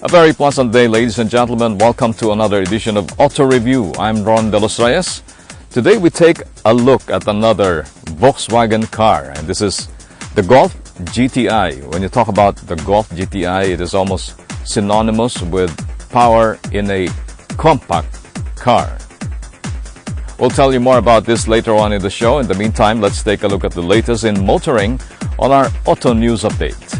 A very pleasant day, ladies and gentlemen. Welcome to another edition of Auto Review. I'm Ron De Los Reyes. Today we take a look at another Volkswagen car, and this is the Golf GTI. When you talk about the Golf GTI, it is almost synonymous with power in a compact car. We'll tell you more about this later on in the show. In the meantime, let's take a look at the latest in motoring on our Auto News Update.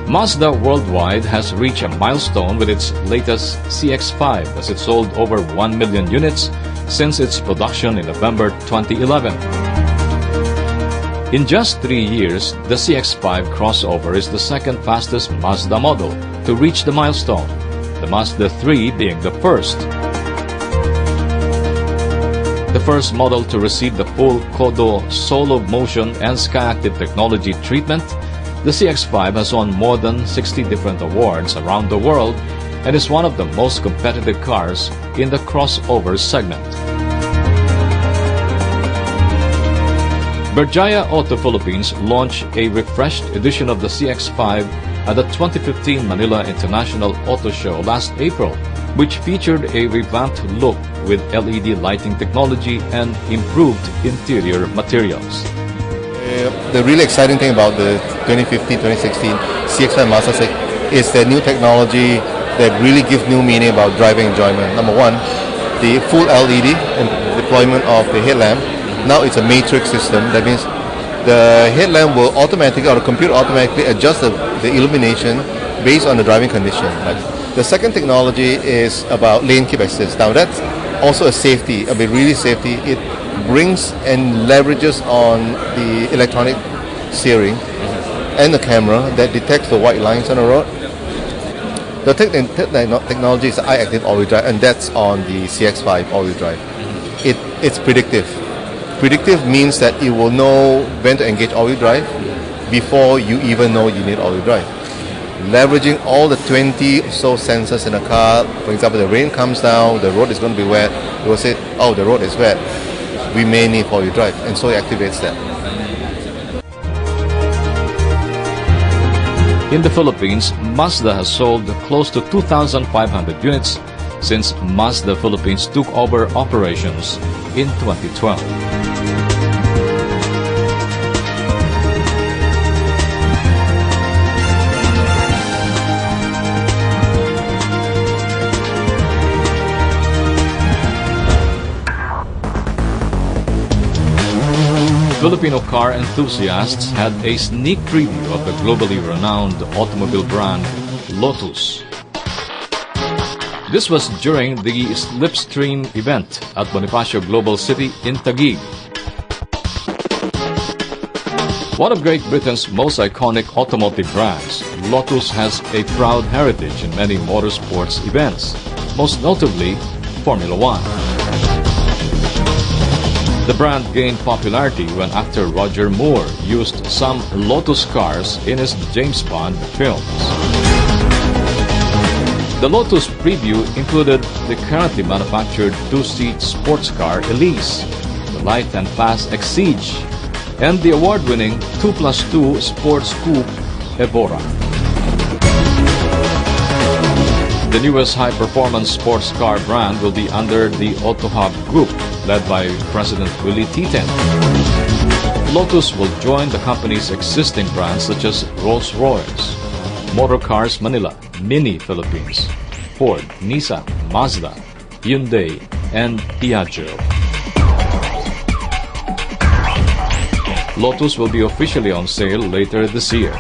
Mazda worldwide has reached a milestone with its latest CX-5 as it sold over 1 million units since its production in November 2011. In just 3 years, the CX-5 crossover is the second fastest Mazda model to reach the milestone, the Mazda 3 being the first. The first model to receive the full Kodo Solo Motion and Skyactiv technology treatment, the CX-5 has won more than 60 different awards around the world and is one of the most competitive cars in the crossover segment. Berjaya Auto Philippines launched a refreshed edition of the CX-5 at the 2015 Manila International Auto Show last April, which featured a revamped look with LED lighting technology and improved interior materials. The really exciting thing about the 2015-2016 CX-5 Mazda 6 is the new technology that really gives new meaning about driving enjoyment. Number one, the full LED and deployment of the headlamp. Now it's a matrix system. That means the headlamp will automatically, or the computer automatically adjust the illumination based on the driving condition. The second technology is about lane keep assist. Now that's also a safety, a bit really safety. It brings and leverages on the electronic steering and the camera that detects the white lines on the road. The technology is eye-active all-wheel drive, and that's on the CX-5 all-wheel drive. It's predictive. Predictive means that it will know when to engage all-wheel drive before you even know you need all-wheel drive. Leveraging all the 20 or so sensors in a car. For example, the rain comes down, the road is going to be wet. It will say, oh, the road is wet. We may need all-wheel drive, and so it activates that. In the Philippines, Mazda has sold close to 2,500 units since Mazda Philippines took over operations in 2012. Filipino car enthusiasts had a sneak preview of the globally renowned automobile brand Lotus. This was during the Slipstream event at Bonifacio Global City in Taguig. One of Great Britain's most iconic automotive brands, Lotus has a proud heritage in many motorsports events, most notably Formula One. The brand gained popularity when actor Roger Moore used some Lotus cars in his James Bond films. The Lotus preview included the currently manufactured two-seat sports car Elise, the light and fast Exige, and the award-winning 2+2 sports coupe Evora. The newest high-performance sports car brand will be under the AutoHub Group, led by President Willie Titen. Lotus will join the company's existing brands such as Rolls-Royce, Motor Cars Manila, Mini Philippines, Ford, Nissan, Mazda, Hyundai, and Piaggio. Lotus will be officially on sale later this year.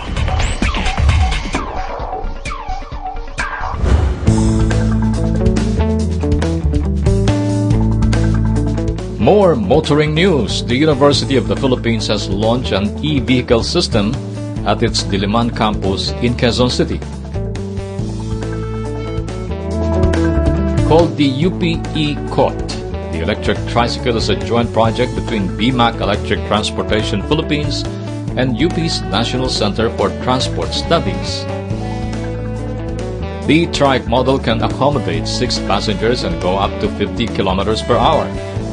More motoring news. The University of the Philippines has launched an e-vehicle system at its Diliman campus in Quezon City. Called the UPE COT, the electric tricycle is a joint project between BMAC Electric Transportation Philippines and UP's National Center for Transport Studies. The trike model can accommodate 6 passengers and go up to 50 kilometers per hour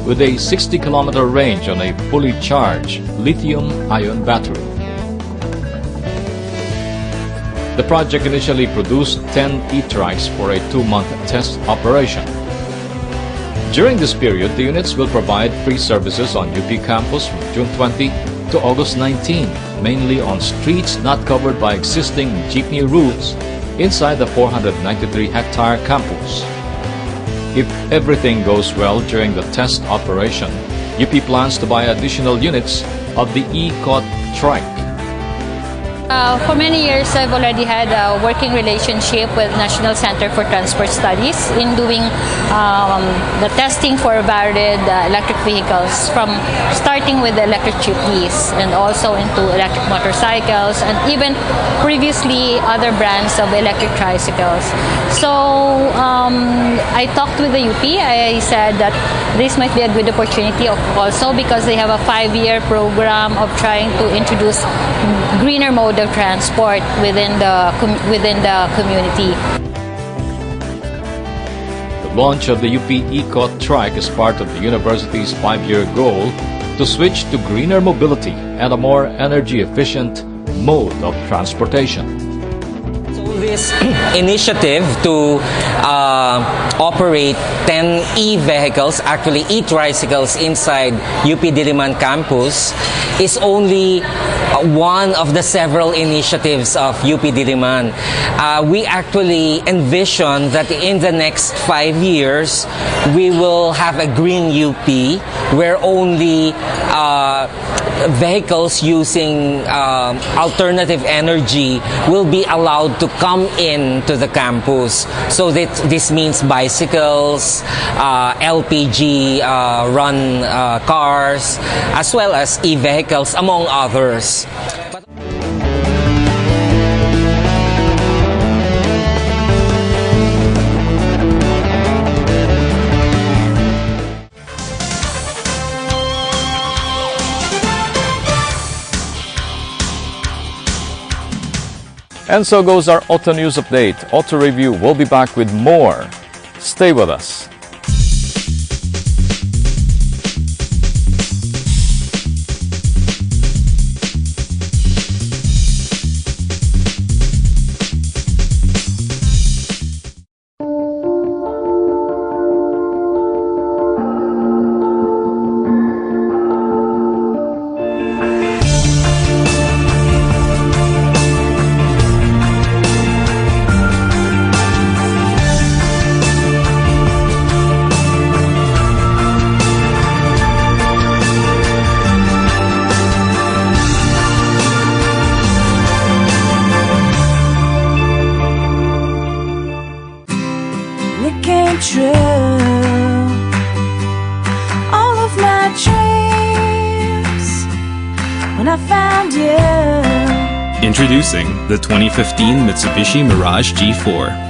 with a 60-kilometer range on a fully charged lithium-ion battery. The project initially produced 10 e-trikes for a 2-month test operation. During this period, the units will provide free services on UP campus from June 20 to August 19, mainly on streets not covered by existing jeepney routes inside the 493-hectare campus. If everything goes well during the test operation, UP plans to buy additional units of the e-cot trike. For many years, I've already had a working relationship with National Center for Transport Studies in doing the testing for varied electric vehicles, from starting with the electric jeepneys and also into electric motorcycles and even previously other brands of electric tricycles. So I talked with the UP. I said that this might be a good opportunity also because they have a 5-year program of trying to introduce greener mode of transport within the community. The launch of the UP e-cot trike is part of the university's 5-year goal to switch to greener mobility and a more energy-efficient mode of transportation. This initiative to operate 10 e-vehicles, actually e-tricycles inside UP Diliman campus is only one of the several initiatives of UP Diliman. We actually envision that in the next 5 years, we will have a green UP where only vehicles using alternative energy will be allowed to come into the campus. So that this means bicycles, LPG run cars, as well as e-vehicles, among others. And so goes our Auto News Update. Auto Review will be back with more. Stay with us. True. All of my dreams when I found you. Introducing the 2015 Mitsubishi Mirage G4.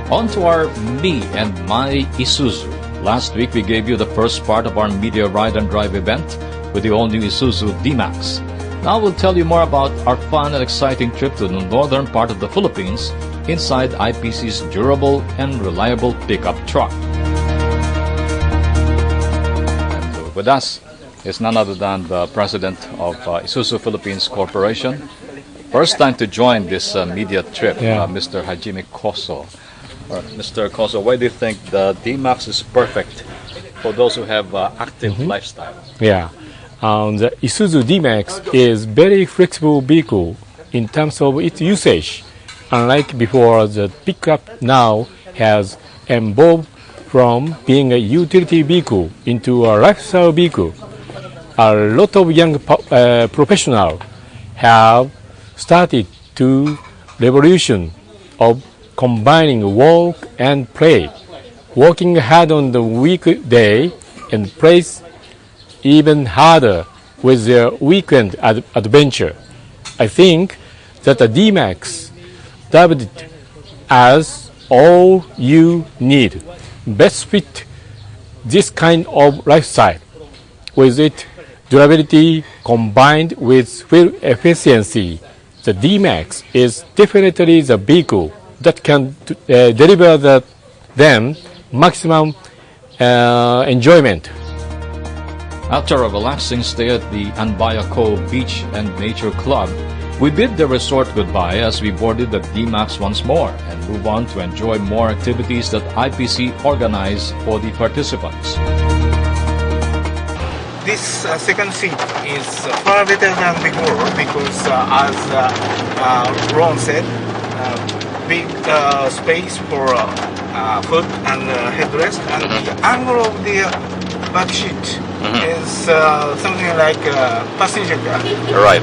On to our Me and My Isuzu. Last week we gave you the first part of our media ride and drive event with the all-new Isuzu D-Max. Now we'll tell you more about our fun and exciting trip to the northern part of the Philippines inside IPC's durable and reliable pickup truck. And with us is none other than the president of Isuzu Philippines Corporation. First time to join this media trip, Mr. Hajime Koso. Mr. Koso, why do you think the D-Max is perfect for those who have active lifestyle? Yeah, the Isuzu D-Max is very flexible vehicle in terms of its usage. unlike before, the pickup now has evolved from being a utility vehicle into a lifestyle vehicle. A lot of young professionals have started to revolution of combining work and play, working hard on the weekday and plays even harder with their weekend adventure. I think that the D-Max dubbed it as all you need best fit this kind of lifestyle. With its durability combined with fuel efficiency, the D-Max is definitely the vehicle that can deliver them maximum enjoyment. After a relaxing stay at the Anbaya Cove Beach and Nature Club, we bid the resort goodbye as we boarded the D-Max once more and move on to enjoy more activities that IPC organized for the participants. This second seat is far better than before because, as Ron said, big space for foot and headrest, and the angle of the back seat is something like a passenger car. Right.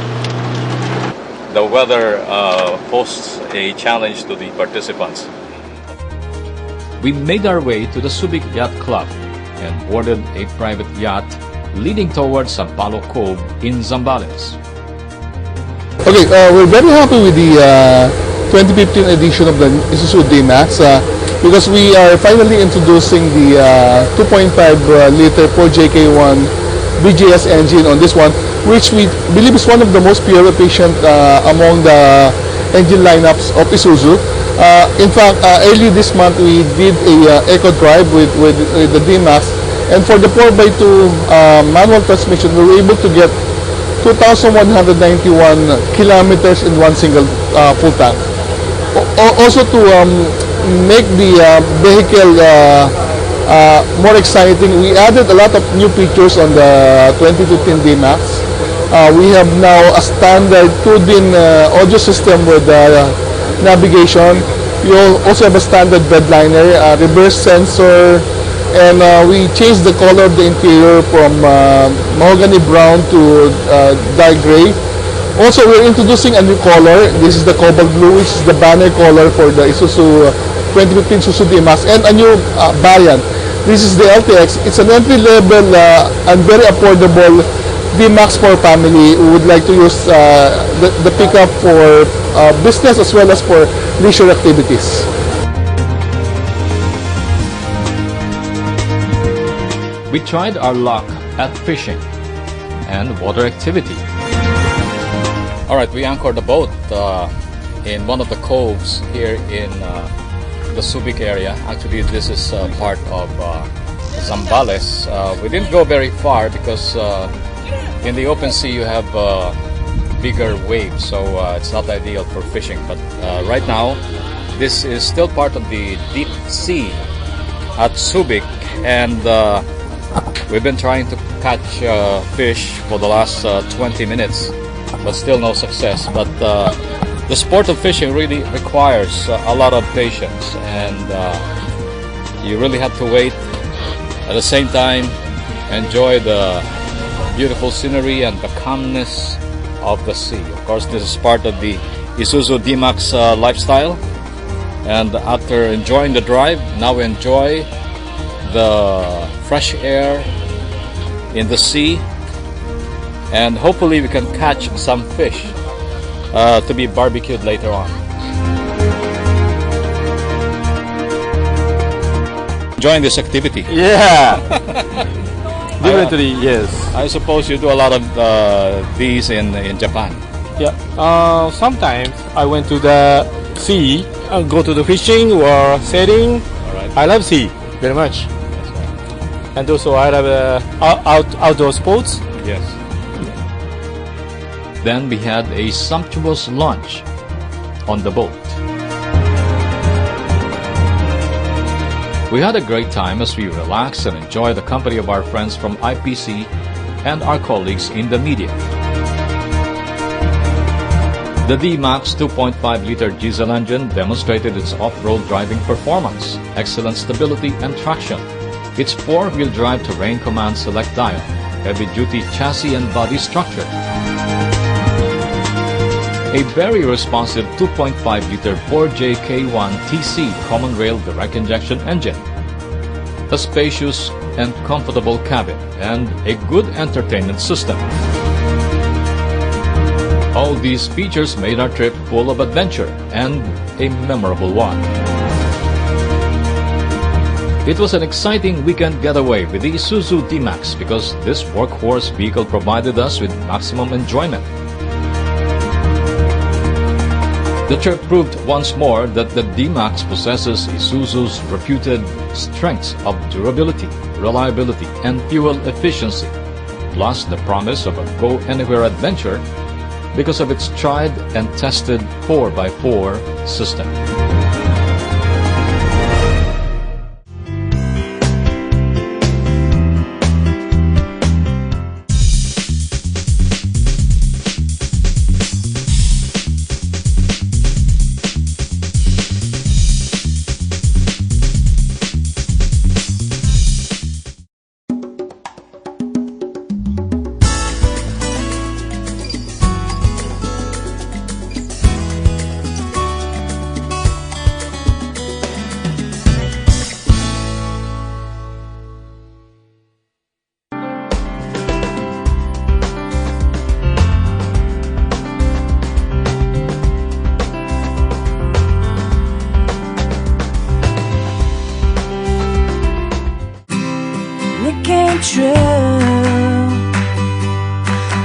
The weather poses a challenge to the participants. We made our way to the Subic Yacht Club and boarded a private yacht leading towards Sampalo Cove in Zambales. Okay, we're very happy with the 2015 edition of the Isuzu D-Max because we are finally introducing the 2.5-liter 4JK1 BGS engine on this one, which we believe is one of the most fuel efficient among the engine lineups of Isuzu. In fact, early this month we did a eco drive with the D-Max, and for the 4x2 manual transmission, we were able to get 2,191 kilometers in one single full tank. Also to make the vehicle more exciting, we added a lot of new features on the 2015 D-Max. We have now a standard 2-DIN audio system with navigation. We also have a standard bedliner, reverse sensor, and we changed the color of the interior from mahogany brown to dark gray. Also, we're introducing a new color. This is the cobalt blue, which is the banner color for the Isuzu 2015 Isuzu D-Max, and a new variant. This is the LTX. It's an entry-level and very affordable D-Max for family who would like to use the pickup for business as well as for leisure activities. We tried our luck at fishing and water activity. All right, we anchored the boat in one of the coves here in the Subic area. Actually, this is part of Zambales. We didn't go very far because in the open sea you have bigger waves, so it's not ideal for fishing. But right now, this is still part of the deep sea at Subic, and we've been trying to catch fish for the last 20 minutes, but still no success. But the sport of fishing really requires a lot of patience, and you really have to wait. At the same time, enjoy the beautiful scenery and the calmness of the sea. Of course, this is part of the Isuzu D-Max lifestyle. And after enjoying the drive, now we enjoy the fresh air in the sea, and hopefully we can catch some fish to be barbecued later on. Enjoying this activity? Yeah, definitely, yes. I suppose you do a lot of these in Japan. Yeah, sometimes I went to the sea and go to the fishing or sailing. All right. I love sea very much. That's right. And also I love outdoor sports. Yes. Then we had a sumptuous lunch on the boat. We had a great time as we relaxed and enjoyed the company of our friends from IPC and our colleagues in the media. The D-Max 2.5-liter diesel engine demonstrated its off-road driving performance, excellent stability and traction. Its four-wheel drive terrain command select dial, heavy-duty chassis and body structure. A very responsive 2.5-liter 4JK1 TC common rail direct injection engine. A spacious and comfortable cabin and a good entertainment system. All these features made our trip full of adventure and a memorable one. It was an exciting weekend getaway with the Isuzu D-Max because this workhorse vehicle provided us with maximum enjoyment. The trip proved once more that the D-Max possesses Isuzu's reputed strengths of durability, reliability, and fuel efficiency, plus the promise of a go-anywhere adventure because of its tried and tested 4x4 system. True,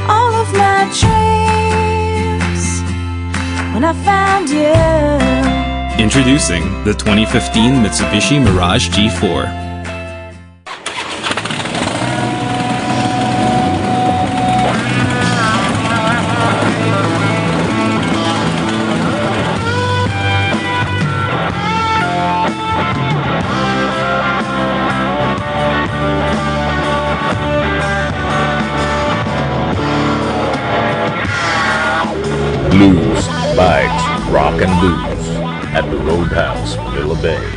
all of my dreams when I found you. Introducing the 2015 Mitsubishi Mirage G4. Blues, bikes, rock and booze at the Roadhouse, Manila Bay.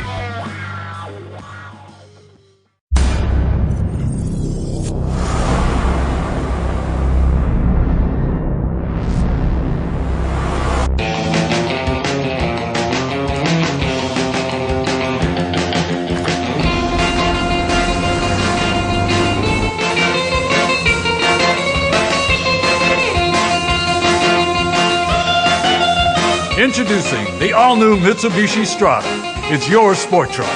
Introducing the all-new Mitsubishi Strada. It's your sport truck.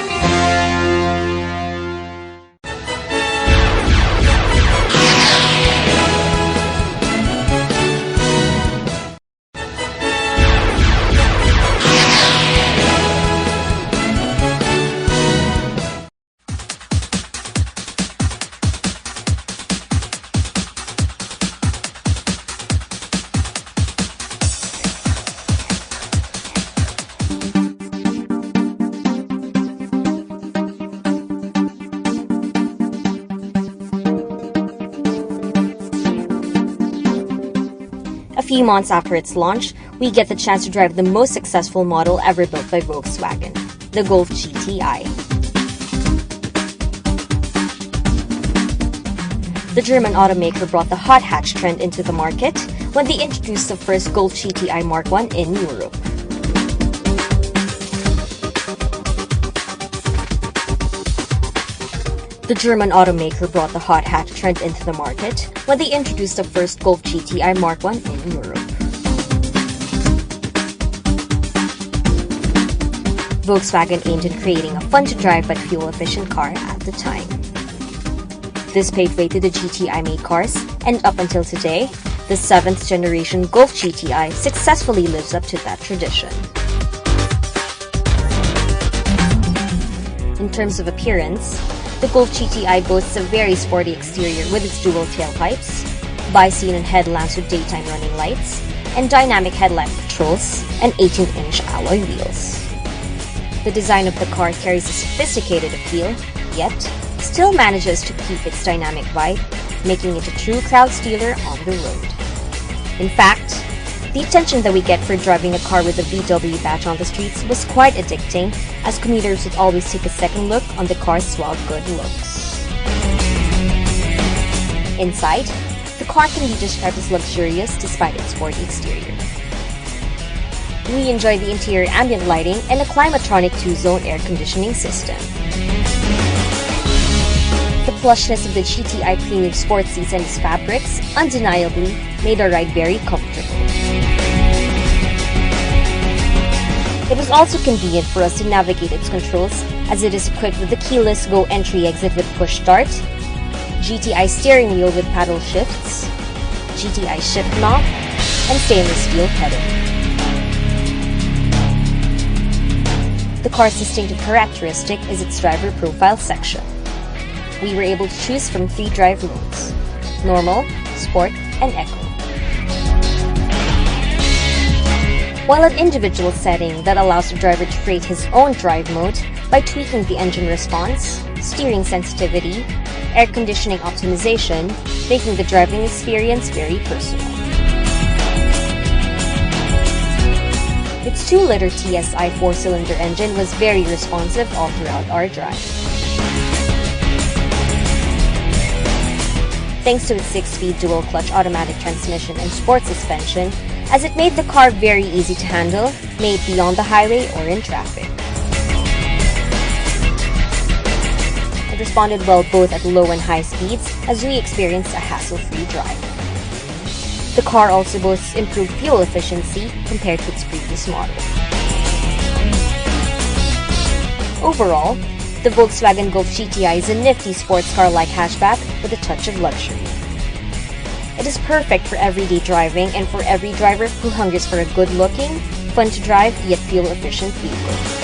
A few months after its launch, we get the chance to drive the most successful model ever built by Volkswagen, the Golf GTI. The German automaker brought the hot hatch trend into the market when they introduced the first Golf GTI Mark I in Europe. The German automaker brought the hot hatch trend into the market when they introduced the first Golf GTI Mark I in Europe. Volkswagen aimed at creating a fun-to-drive but fuel-efficient car at the time. This paved way to the GTI-made cars, and up until today, the 7th generation Golf GTI successfully lives up to that tradition. In terms of appearance, the Golf GTI boasts a very sporty exterior with its dual tailpipes, bi-xenon headlamps with daytime running lights, and dynamic headlamp controls, and 18-inch alloy wheels. The design of the car carries a sophisticated appeal, yet still manages to keep its dynamic vibe, making it a true crowd stealer on the road. In fact, The attention that we get for driving a car with a VW badge on the streets was quite addicting, as commuters would always take a second look on the car's suave good looks. Inside, the car can be described as luxurious despite its sporty exterior. We enjoy the interior ambient lighting and a Climatronic 2-zone air conditioning system. The plushness of the GTI premium sports seats and its fabrics undeniably made our ride very comfortable. It was also convenient for us to navigate its controls, as it is equipped with the keyless Go entry-exit with push start, GTI steering wheel with paddle shifts, GTI shift knob, and stainless steel pedal. The car's distinctive characteristic is its driver profile section. We were able to choose from 3 drive modes: Normal, Sport, and Eco. While an individual setting that allows the driver to create his own drive mode by tweaking the engine response, steering sensitivity, air conditioning optimization, making the driving experience very personal. Its 2-liter TSI 4-cylinder engine was very responsive all throughout our drive. Thanks to its 6-speed dual-clutch automatic transmission and sport suspension, as it made the car very easy to handle, may it be on the highway or in traffic. It responded well both at low and high speeds, as we experienced a hassle-free drive. The car also boasts improved fuel efficiency compared to its previous model. Overall, the Volkswagen Golf GTI is a nifty sports car-like hatchback with a touch of luxury. It is perfect for everyday driving and for every driver who hungers for a good-looking, fun-to-drive yet fuel-efficient vehicle.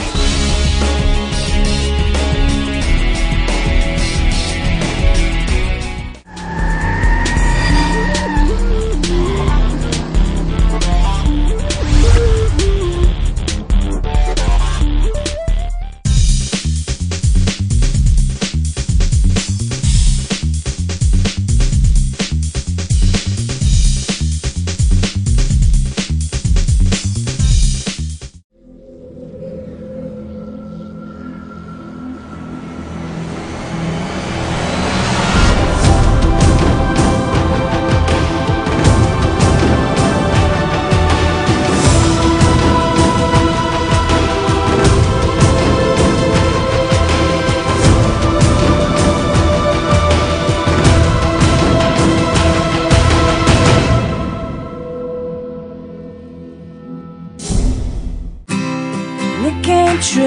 It came true.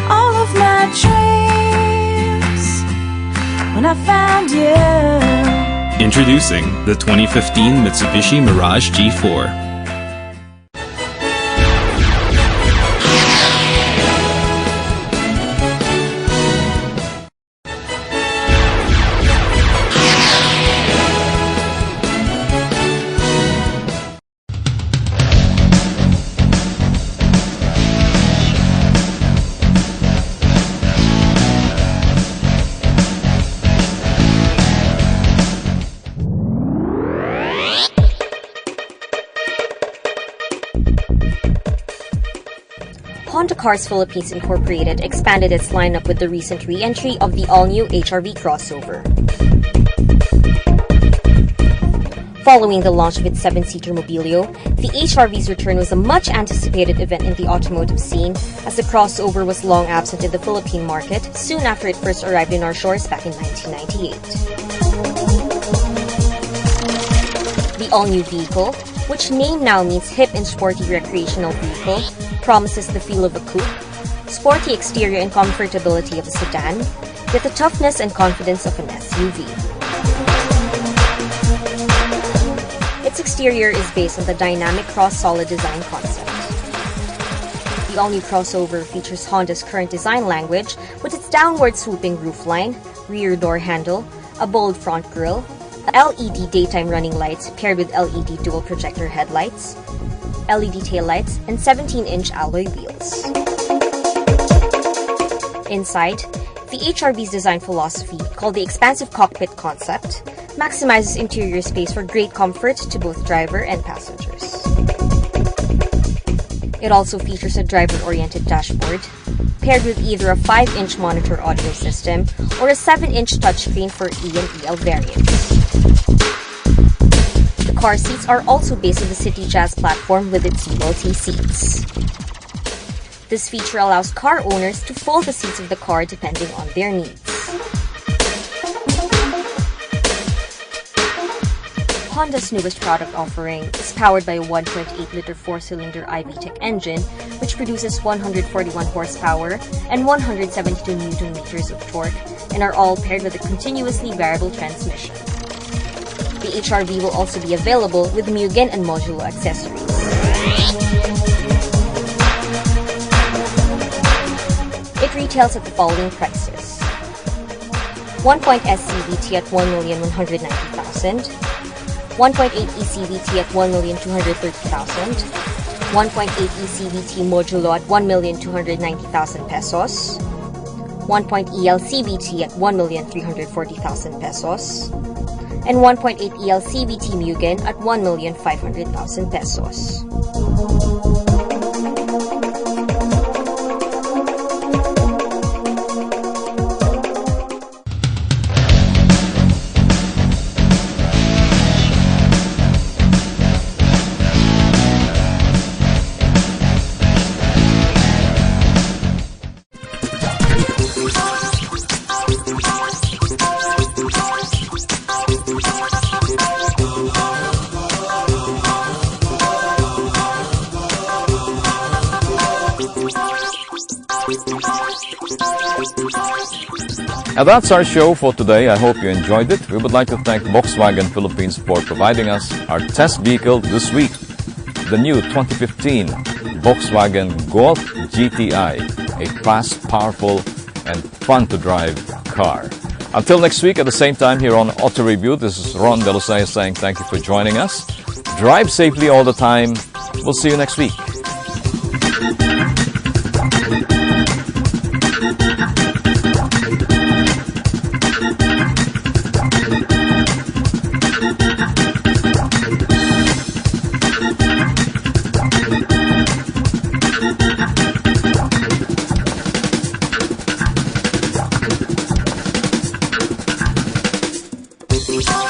All of my dreams when I found you. Introducing the 2015 Mitsubishi Mirage G4. Honda Cars Philippines Incorporated expanded its lineup with the recent re-entry of the all-new HR-V crossover. Following the launch of its 7-seater Mobilio, the HR-V's return was a much-anticipated event in the automotive scene, as the crossover was long absent in the Philippine market soon after it first arrived in our shores back in 1998. The all-new vehicle, which name now means hip and sporty recreational vehicle, promises the feel of a coupe, sporty exterior and comfortability of a sedan, with the toughness and confidence of an SUV. Its exterior is based on the dynamic cross-solid design concept. The all-new crossover features Honda's current design language with its downward swooping roofline, rear door handle, a bold front grille, LED daytime running lights paired with LED dual projector headlights, LED taillights, and 17-inch alloy wheels. Inside, the HR-V's design philosophy, called the expansive cockpit concept, maximizes interior space for great comfort to both driver and passengers. It also features a driver-oriented dashboard, paired with either a 5-inch monitor audio system or a 7-inch touchscreen for E and EL variants. The car seats are also based on the City Jazz platform with its multi seats. This feature allows car owners to fold the seats of the car depending on their needs. Honda's newest product offering is powered by a 1.8-liter 4-cylinder iVTEC engine, which produces 141 horsepower and 172 Nm of torque, and are all paired with a continuously variable transmission. The HR-V will also be available with Mugen and Modulo accessories. It retails at the following prices: 1.S CVT at 1,190,000, 1.8 ECVT at 1,230,000, 1.8 ECVT Modulo at 1,290,000 pesos, 1.8 ELCVT at 1,340,000 pesos, and 1.8 ELCVT Mugen at 1,500,000 pesos. And that's our show for today. I hope you enjoyed it. We would like to thank Volkswagen Philippines for providing us our test vehicle this week, the new 2015 Volkswagen Golf GTI, a fast, powerful, and fun-to-drive car. Until next week at the same time here on Auto Review, this is Ron De Los Reyes saying thank you for joining us. Drive safely all the time. We'll see you next week. Bye.